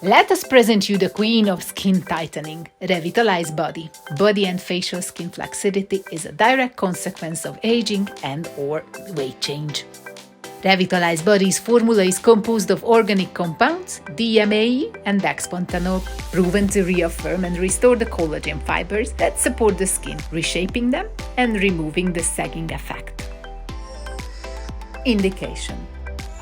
Let us present you the queen of skin tightening, Revitalize Body. Body and facial skin flaccidity is a direct consequence of aging and/or weight change. Revitalize Body's formula is composed of organic compounds, DMAE and Dexpanthenol, proven to reaffirm and restore the collagen fibers that support the skin, reshaping them and removing the sagging effect. Indication: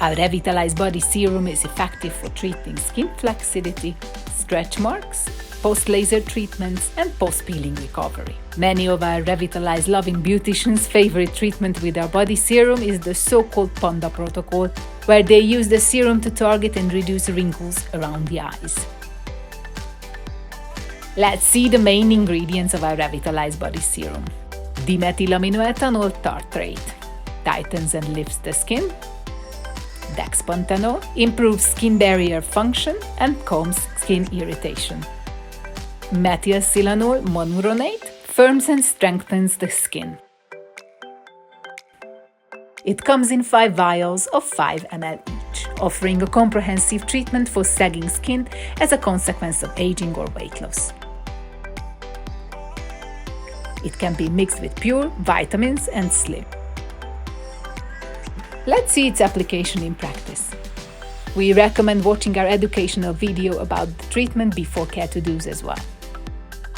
our Revitalize Body serum is effective for treating skin flaccidity, stretch marks, post-laser treatments, and post-peeling recovery. Many of our Revitalize loving beauticians' favorite treatment with our body serum is the so-called Panda protocol, where they use the serum to target and reduce wrinkles around the eyes. Let's see the main ingredients of our Revitalize Body serum. Dimethylaminoethanol tartrate tightens and lifts the skin. Dexpanthenol improves skin barrier function and calms skin irritation. Methylsilanol monuronate firms and strengthens the skin. It comes in 5 vials of 5 ml each, offering a comprehensive treatment for sagging skin as a consequence of aging or weight loss. It can be mixed with pure vitamins and slim. Let's see its application in practice. We recommend watching our educational video about the treatment before care to-dos as well.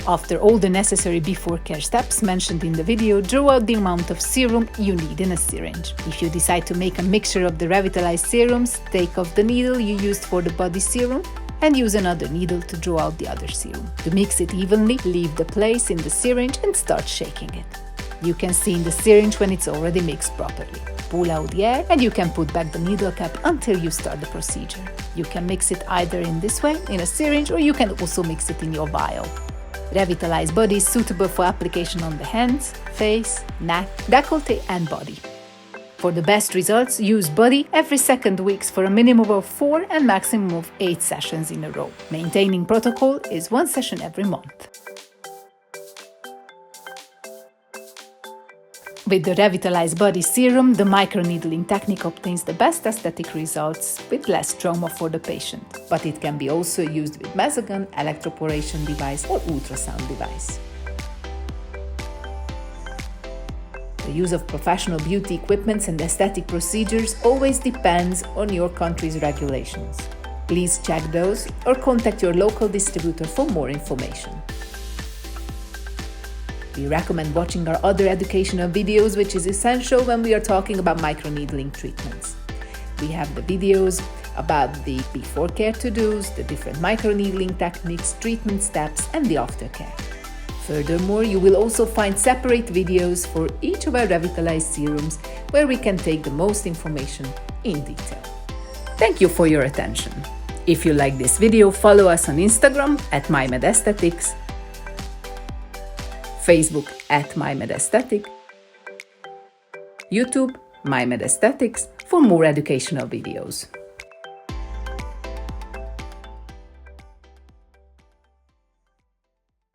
After all the necessary before care steps mentioned in the video, draw out the amount of serum you need in a syringe. If you decide to make a mixture of the Revitalize serums, take off the needle you used for the body serum and use another needle to draw out the other serum. To mix it evenly, leave the place in the syringe and start shaking it. You can see in the syringe when it's already mixed properly. Pull out the air and you can put back the needle cap until you start the procedure. You can mix it either in this way, in a syringe, or you can also mix it in your vial. Revitalize Body is suitable for application on the hands, face, neck, décolleté and body. For the best results, use body every 2nd week for a minimum of 4 and maximum of 8 sessions in a row. Maintaining protocol is 1 session every month. With the Revitalize Body serum, the microneedling technique obtains the best aesthetic results with less trauma for the patient, but it can be also used with mesogun, electroporation device or ultrasound device. The use of professional beauty equipments and aesthetic procedures always depends on your country's regulations. Please check those or contact your local distributor for more information. We recommend watching our other educational videos, which is essential when we are talking about microneedling treatments. We have the videos about the before care to-dos, the different microneedling techniques, treatment steps, and the aftercare. Furthermore, you will also find separate videos for each of our Revitalize serums where we can take the most information in detail. Thank you for your attention. If you like this video, follow us on Instagram @MyMedAesthetics, Facebook @MyMedAesthetic, YouTube MyMedAesthetics for more educational videos.